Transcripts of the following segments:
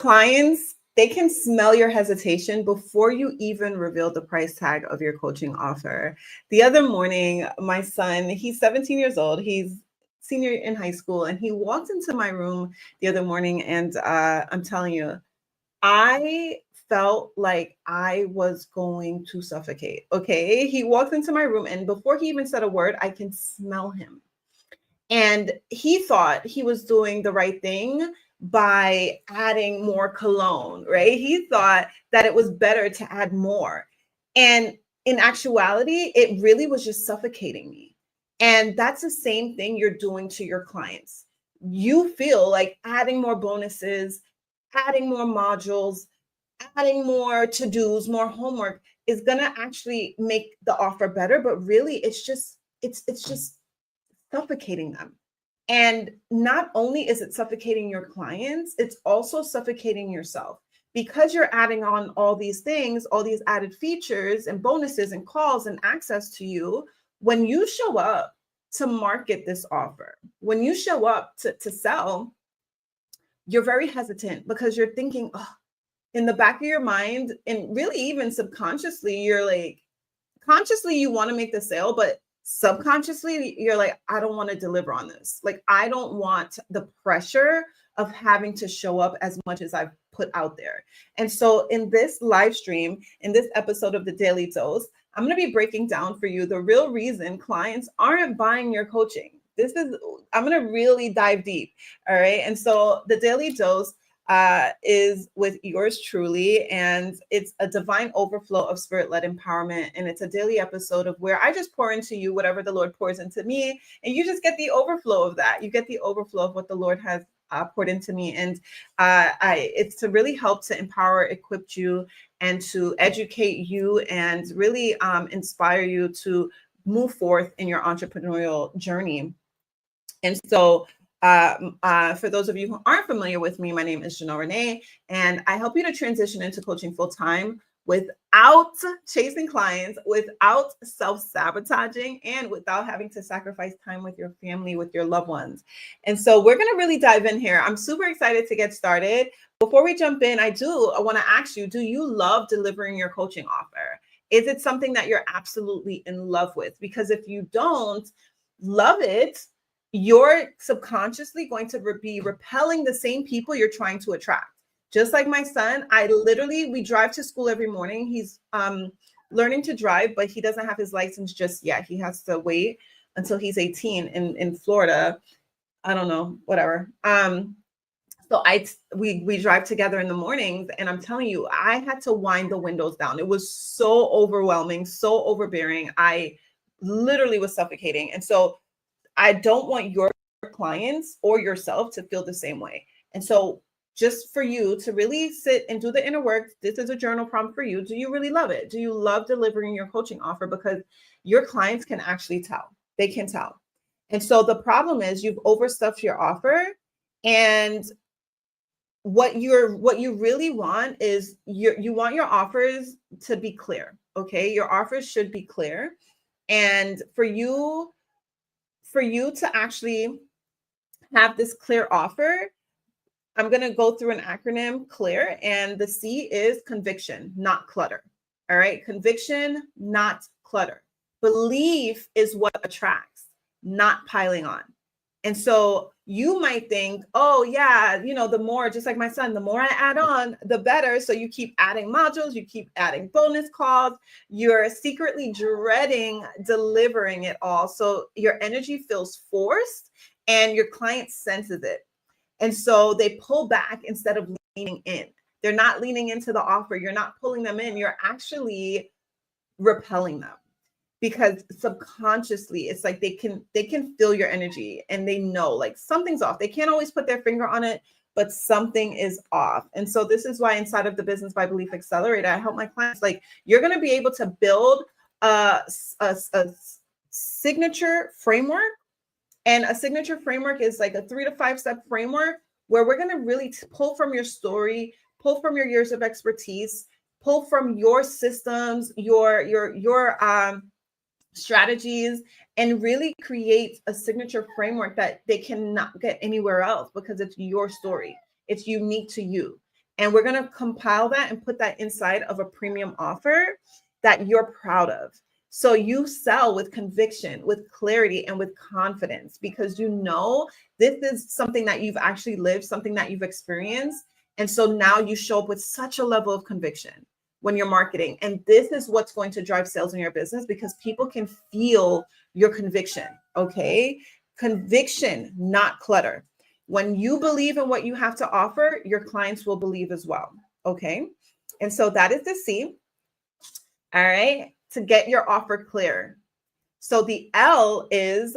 Clients, they can smell your hesitation before you even reveal the price tag of your coaching offer. The other morning, my son, he's 17 years old. He's senior in high school, and he walked into my room the other morning, and I'm telling you, I felt like I was going to suffocate. Okay. He walked into my room, and before he even said a word, I can smell him. And he thought he was doing the right thing by adding more cologne, right? He thought that it was better to add more. And in actuality, it really was just suffocating me. And that's the same thing you're doing to your clients. You feel like adding more bonuses, adding more modules, adding more to-dos, more homework is going to actually make the offer better, but really it's just suffocating them. And not only is it suffocating your clients, it's also suffocating yourself because you're adding on all these things, all these added features and bonuses and calls and access to you. When you show up to market this offer, when you show up to sell, you're very hesitant because you're thinking, oh, in the back of your mind, and really even subconsciously, you're like, consciously you want to make the sale, but subconsciously you're like, I don't want to deliver on this. Like, I don't want the pressure of having to show up as much as I've put out there. And so in this live stream, in this episode of the Daily Dose, I'm going to be breaking down for you the real reason clients aren't buying your coaching. I'm going to really dive deep. All right. And so the Daily Dose is with yours truly, and it's a divine overflow of spirit-led empowerment, and it's a daily episode of where I just pour into you whatever the Lord pours into me, and you just get the overflow of that. You get the overflow of what the Lord has poured into me, and it's to really help to empower, equip you, and to educate you, and really inspire you to move forth in your entrepreneurial journey. And so for those of you who aren't familiar with me, my name is Janel Ranée, and I help you to transition into coaching full-time without chasing clients, without self-sabotaging, and without having to sacrifice time with your family, with your loved ones. And so we're going to really dive in here. I'm super excited to get started. Before we jump in, I want to ask you, do you love delivering your coaching offer? Is it something that you're absolutely in love with? Because if you don't love it, you're subconsciously going to be repelling the same people you're trying to attract. Just like my son, we drive to school every morning. He's learning to drive, but he doesn't have his license just yet. He has to wait until he's 18 in Florida. I don't know, whatever. So we drive together in the mornings, and I'm telling you, I had to wind the windows down. It was so overwhelming, so overbearing. I literally was suffocating. And so I don't want your clients or yourself to feel the same way. And so just for you to really sit and do the inner work, this is a journal prompt for you. Do you really love it? Do you love delivering your coaching offer? Because your clients can actually tell. They can tell. And so the problem is you've overstuffed your offer, and what you really want is you want your offers to be clear. Okay. Your offers should be clear. And for you to actually have this clear offer, I'm going to go through an acronym, CLEAR, and the C is conviction, not clutter. All right. Conviction, not clutter. Belief is what attracts, not piling on. And so you might think, oh yeah, the more, just like my son, the more I add on, the better. So you keep adding modules, you keep adding bonus calls, you're secretly dreading delivering it all. So your energy feels forced and your client senses it. And so they pull back instead of leaning in. They're not leaning into the offer. You're not pulling them in. You're actually repelling them. Because subconsciously it's like they can feel your energy, and they know like something's off. They can't always put their finger on it, but something is off. And so this is why inside of the Business by Belief Accelerator, I help my clients, like, you're going to be able to build a signature framework. And a signature framework is like a 3 to 5 step framework where we're going to really pull from your story, pull from your years of expertise, pull from your systems, your strategies, and really create a signature framework that they cannot get anywhere else, because it's your story. It's unique to you. And we're going to compile that and put that inside of a premium offer that you're proud of. So you sell with conviction, with clarity, and with confidence, because you know this is something that you've actually lived, something that you've experienced. And so now you show up with such a level of conviction when you're marketing. And this is what's going to drive sales in your business, because people can feel your conviction. Okay. Conviction, not clutter. When you believe in what you have to offer, your clients will believe as well. Okay. And so that is the C. All right. To get your offer clear. So the L is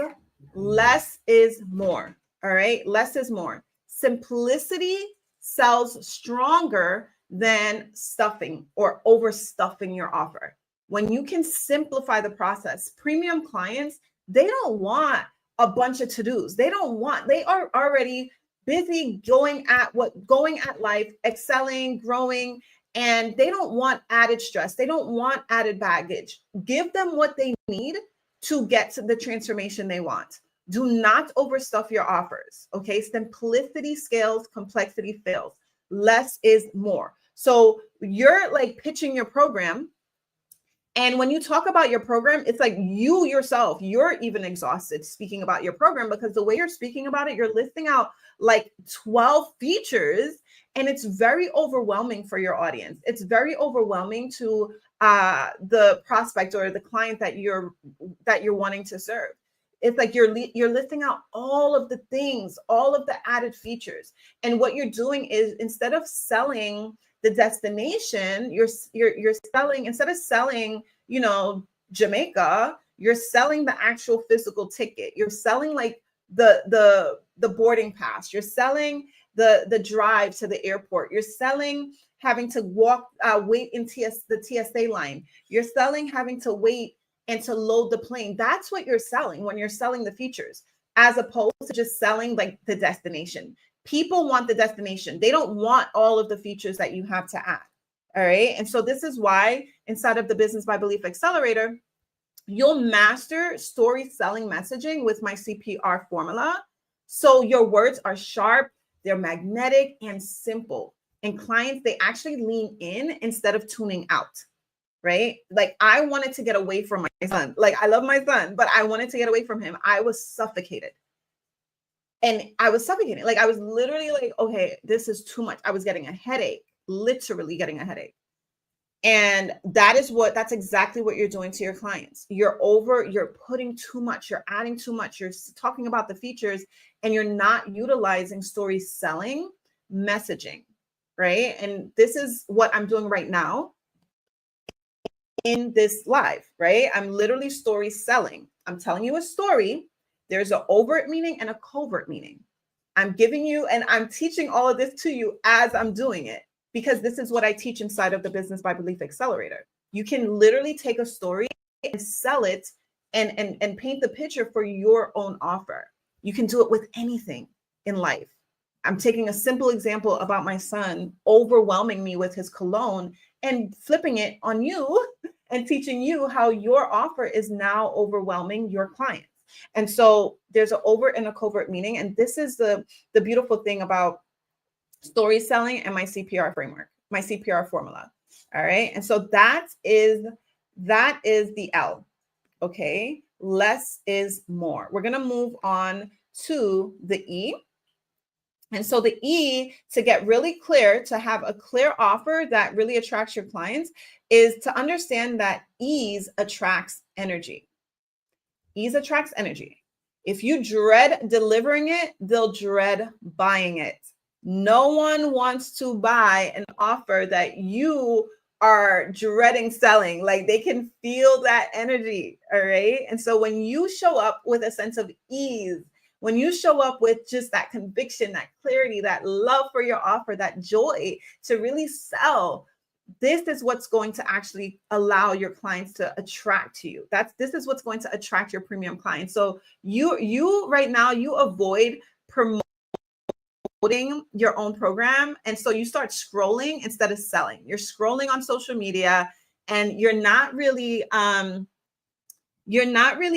less is more. All right. Less is more. Simplicity sells stronger than stuffing or overstuffing your offer. When you can simplify the process, premium clients, they don't want a bunch of to-dos. They are already busy going at life, excelling, growing, and they don't want added stress. They don't want added baggage. Give them what they need to get to the transformation they want. Do not overstuff your offers. Okay. Simplicity scales, complexity fails. Less is more. So you're like pitching your program. And when you talk about your program, it's like you yourself, you're even exhausted speaking about your program, because the way you're speaking about it, you're listing out like 12 features, and it's very overwhelming for your audience. It's very overwhelming to the prospect or the client that you're wanting to serve. It's like you're listing out all of the things, all of the added features. And what you're doing is, instead of selling the destination, you're selling, instead of selling, Jamaica, you're selling the actual physical ticket. You're selling like the boarding pass. You're selling the drive to the airport. You're selling having to wait in the TSA line. You're selling having to wait and to load the plane. That's what you're selling when you're selling the features, as opposed to just selling like the destination. People want the destination. They don't want all of the features that you have to add. All right. And so this is why inside of the Business by Belief Accelerator, you'll master story selling messaging with my CPR formula. So your words are sharp, they're magnetic and simple. And clients, they actually lean in instead of tuning out. Right? Like, I wanted to get away from my son. Like, I love my son, but I wanted to get away from him. I was suffocated. And I was suffocating. Like, I was literally like, okay, this is too much. I was getting a headache, literally getting a headache. And that's exactly what you're doing to your clients. You're putting too much, you're adding too much, you're talking about the features, and you're not utilizing story selling messaging, right? And this is what I'm doing right now in this live, right? I'm literally story selling. I'm telling you a story. There's an overt meaning and a covert meaning. I'm giving you, and I'm teaching all of this to you as I'm doing it, because this is what I teach inside of the Business by Belief Accelerator. You can literally take a story and sell it and paint the picture for your own offer. You can do it with anything in life. I'm taking a simple example about my son overwhelming me with his cologne and flipping it on you and teaching you how your offer is now overwhelming your clients. And so there's an overt and a covert meaning. And this is the beautiful thing about story selling and my CPR framework, my CPR formula. All right. And so that is the L. Okay. Less is more. We're going to move on to the E. And so the E, to get really clear, to have a clear offer that really attracts your clients, is to understand that ease attracts energy. Ease attracts energy. If you dread delivering it, they'll dread buying it. No one wants to buy an offer that you are dreading selling. Like, they can feel that energy. All right. And so when you show up with a sense of ease, when you show up with just that conviction, that clarity, that love for your offer, that joy to really sell, this is what's going to actually allow your clients to attract to you. This is what's going to attract your premium clients. So you right now, you avoid promoting your own program. And so you start scrolling instead of selling. You're scrolling on social media, and you're not really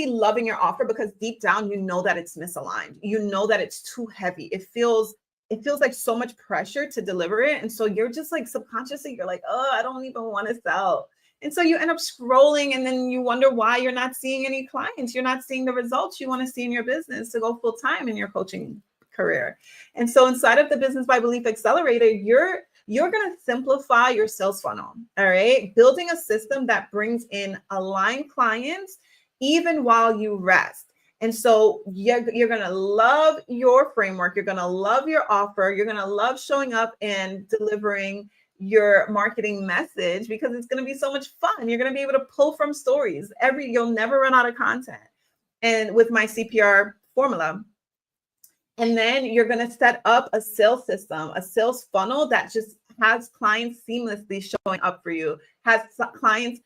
loving your offer, because deep down, you know that it's misaligned. You know that it's too heavy. It feels it feels like so much pressure to deliver it. And so you're just like subconsciously, you're like, oh, I don't even want to sell. And so you end up scrolling and then you wonder why you're not seeing any clients. You're not seeing the results you want to see in your business to go full time in your coaching career. And so inside of the Business by Belief Accelerator, you're going to simplify your sales funnel. All right. Building a system that brings in aligned clients even while you rest. And so you're going to love your framework. You're going to love your offer. You're going to love showing up and delivering your marketing message because it's going to be so much fun. You're going to be able to pull from stories. You'll never run out of content. And with my CPR formula. And then you're going to set up a sales system, a sales funnel that just has clients seamlessly showing up for you, has clients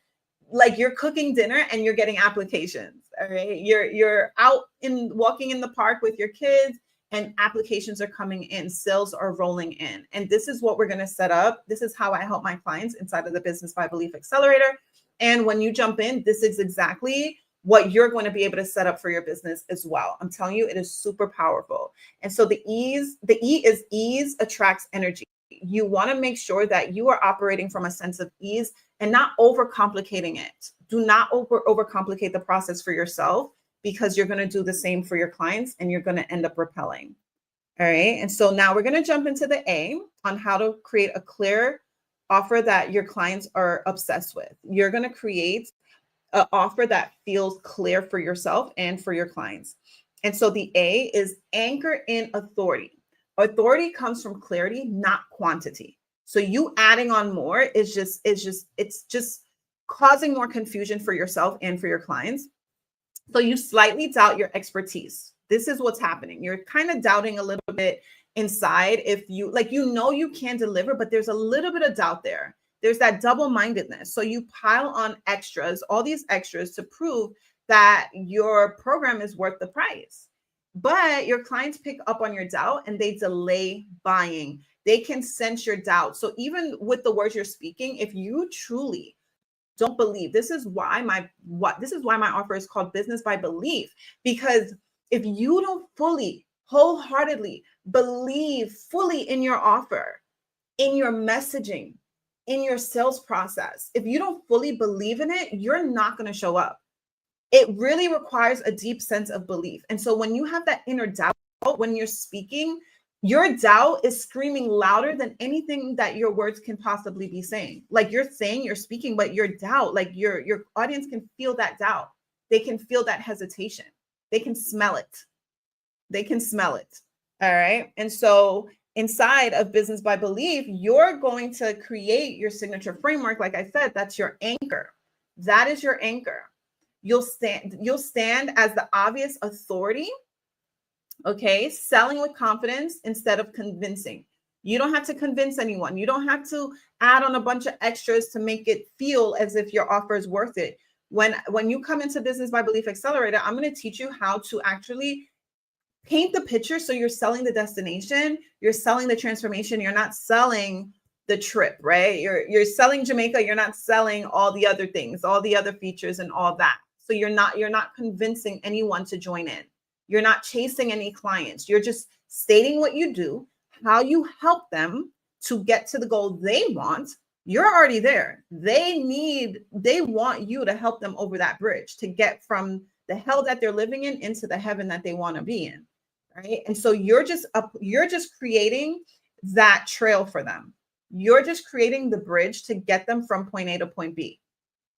like you're cooking dinner and you're getting applications. All right. You're out walking in the park with your kids and applications are coming in, sales are rolling in. And this is what we're going to set up. This is how I help my clients inside of the Business by Belief Accelerator. And when you jump in, this is exactly what you're going to be able to set up for your business as well. I'm telling you, it is super powerful. And so the E is ease attracts energy. You want to make sure that you are operating from a sense of ease and not overcomplicating it. Do not overcomplicate the process for yourself because you're going to do the same for your clients and you're going to end up repelling. All right. And so now we're going to jump into the A on how to create a clear offer that your clients are obsessed with. You're going to create an offer that feels clear for yourself and for your clients. And so the A is anchor in authority. Authority comes from clarity, not quantity. So you adding on more it's just causing more confusion for yourself and for your clients. So you slightly doubt your expertise. This is what's happening. You're kind of doubting a little bit inside if you you can deliver, but there's a little bit of doubt there. There's that double-mindedness. So you pile on extras, all these extras to prove that your program is worth the price. But your clients pick up on your doubt and they delay buying. They can sense your doubt. So even with the words you're speaking, if you truly don't believe, this is why my offer is called Business by Belief, because if you don't fully, wholeheartedly believe fully in your offer, in your messaging, in your sales process, if you don't fully believe in it, you're not going to show up. It really requires a deep sense of belief. And so when you have that inner doubt, when you're speaking, your doubt is screaming louder than anything that your words can possibly be saying. Like you're saying, you're speaking, but your doubt, like your audience can feel that doubt. They can feel that hesitation. They can smell it. They can smell it. All right. And so inside of Business by Belief, you're going to create your signature framework. Like I said, that's your anchor. That is your anchor. You'll stand as the obvious authority. Okay. Selling with confidence instead of convincing. You don't have to convince anyone. You don't have to add on a bunch of extras to make it feel as if your offer is worth it. When you come into Business by Belief Accelerator, I'm going to teach you how to actually paint the picture. So you're selling the destination, you're selling the transformation. You're not selling the trip, right? You're selling Jamaica. You're not selling all the other things, all the other features and all that. So you're not convincing anyone to join in. You're not chasing any clients. You're just stating what you do, how you help them to get to the goal they want. You're already there. They want you to help them over that bridge to get from the hell that they're living in into the heaven that they want to be in. Right. And so you're just creating that trail for them. You're just creating the bridge to get them from point A to point B.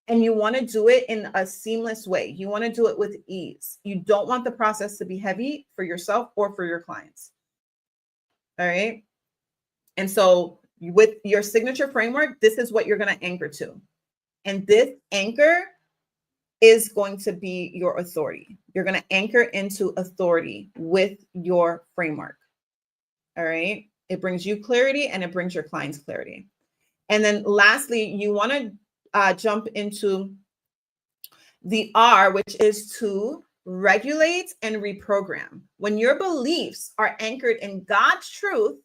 And you want to do it in a seamless way. You want to do it with ease. You don't want the process to be heavy for yourself or for your clients. All right. And so with your signature framework, this is what you're going to anchor to. And this anchor is going to be your authority. You're going to anchor into authority with your framework. All right. It brings you clarity and it brings your clients clarity. And then lastly, you want to jump into the R, which is to regulate and reprogram. When your beliefs are anchored in God's truth,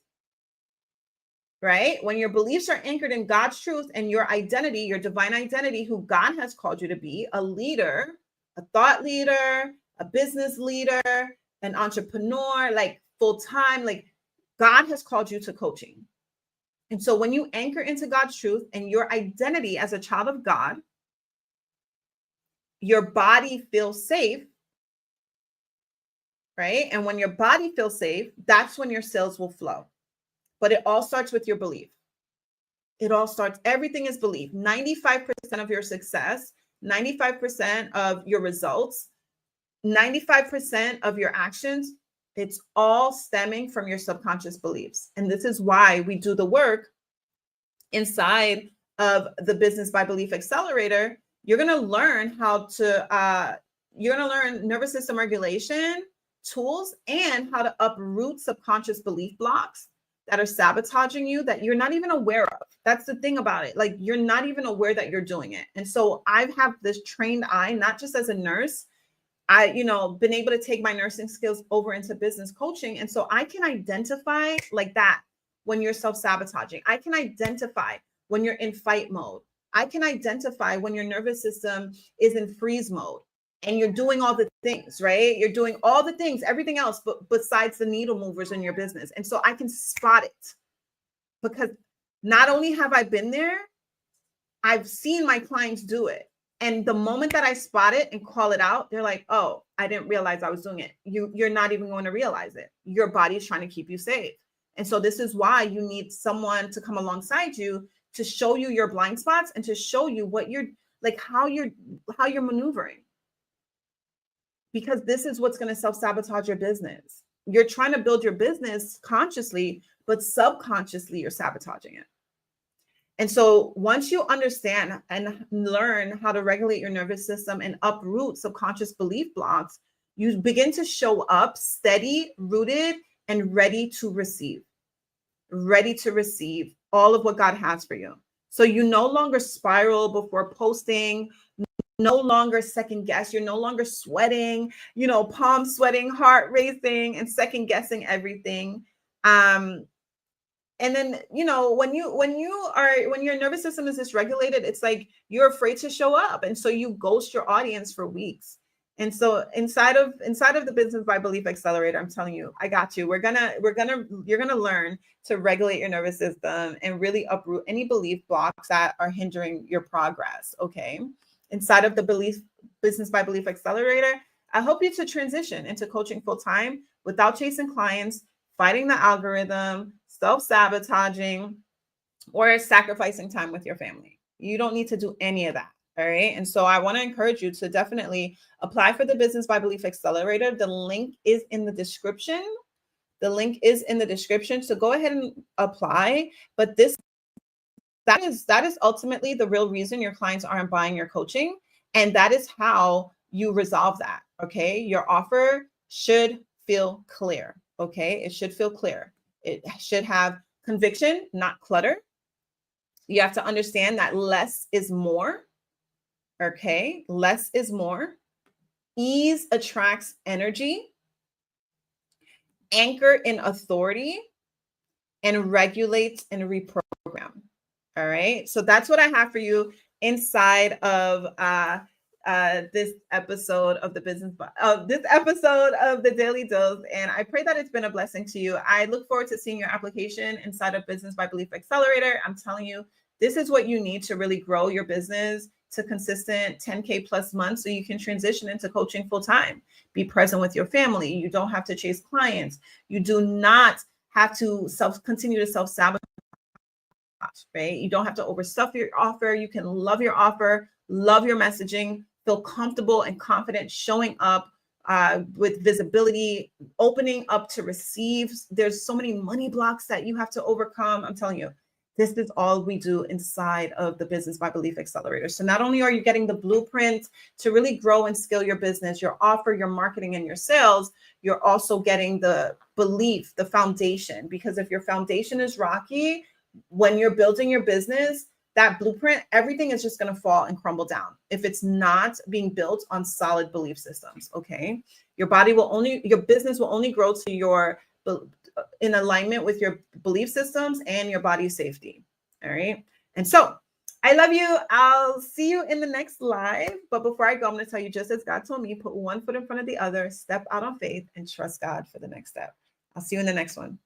right? When your beliefs are anchored in God's truth and your identity, your divine identity, who God has called you to be, a leader, a thought leader, a business leader, an entrepreneur, like full-time, like God has called you to coaching. And so when you anchor into God's truth and your identity as a child of God, your body feels safe, right? And when your body feels safe, that's when your sales will flow. But it all starts with your belief. It all starts, everything is belief. 95% of your success, 95% of your results, 95% of your actions, it's all stemming from your subconscious beliefs. And this is why we do the work inside of the Business by Belief Accelerator. You're going to learn how to, you're going to learn nervous system regulation tools and how to uproot subconscious belief blocks that are sabotaging you that you're not even aware of. That's the thing about it. Like, you're not even aware that you're doing it. And so I have this trained eye, not just as a nurse, been able to take my nursing skills over into business coaching. And so I can identify like that when you're self-sabotaging. I can identify when you're in fight mode. I can identify when your nervous system is in freeze mode and you're doing all the things, right? You're doing all the things, everything else, but besides the needle movers in your business. And so I can spot it because not only have I been there, I've seen my clients do it. And the moment that I spot it and call it out, they're like, oh, I didn't realize I was doing it. You're not even going to realize it. Your body is trying to keep you safe. And so this is why you need someone to come alongside you to show you your blind spots and to show you what you're like, how you're maneuvering. Because this is what's going to self-sabotage your business. You're trying to build your business consciously, but subconsciously you're sabotaging it. And so once you understand and learn how to regulate your nervous system and uproot subconscious belief blocks, you begin to show up steady, rooted, and ready to receive all of what God has for you. So you no longer spiral before posting, no longer second guess. You're no longer sweating, palm sweating, heart racing, and second guessing everything. And then, when your nervous system is dysregulated, it's like you're afraid to show up. And so you ghost your audience for weeks. And so inside of the Business by Belief Accelerator, I'm telling you, I got you. You're going to learn to regulate your nervous system and really uproot any belief blocks that are hindering your progress. Okay. Inside of the Business by Belief Accelerator, I help you to transition into coaching full time without chasing clients, fighting the algorithm, self-sabotaging, or sacrificing time with your family. You don't need to do any of that. All right. And so I want to encourage you to definitely apply for the Business by Belief Accelerator. The link is in the description. So go ahead and apply. But that is ultimately the real reason your clients aren't buying your coaching. And that is how you resolve that. Okay. Your offer should feel clear. Okay. It should feel clear. It should have conviction, not clutter. You have to understand that less is more. Okay. Less is more. Ease attracts energy. Anchor in authority, and regulates and reprogram. All right. So that's what I have for you inside of this episode of the Daily Dose. And I pray that it's been a blessing to you. I look forward to seeing your application inside of Business by Belief Accelerator. I'm telling you, this is what you need to really grow your business to consistent 10K plus months so you can transition into coaching full time. Be present with your family. You don't have to chase clients. You do not have to continue to self-sabotage, right? You don't have to overstuff your offer. You can love your offer, love your messaging, feel comfortable and confident showing up with visibility, opening up to receive. There's so many money blocks that you have to overcome. I'm telling you, this is all we do inside of the Business by Belief Accelerator. So not only are you getting the blueprint to really grow and scale your business, your offer, your marketing, and your sales, you're also getting the belief, the foundation. Because if your foundation is rocky, when you're building your business, that blueprint, everything is just going to fall and crumble down if it's not being built on solid belief systems. Okay. Your business will only grow to in alignment with your belief systems and your body's safety. All right. And so I love you. I'll see you in the next live. But before I go, I'm going to tell you, just as God told me, put one foot in front of the other, step out on faith, and trust God for the next step. I'll see you in the next one.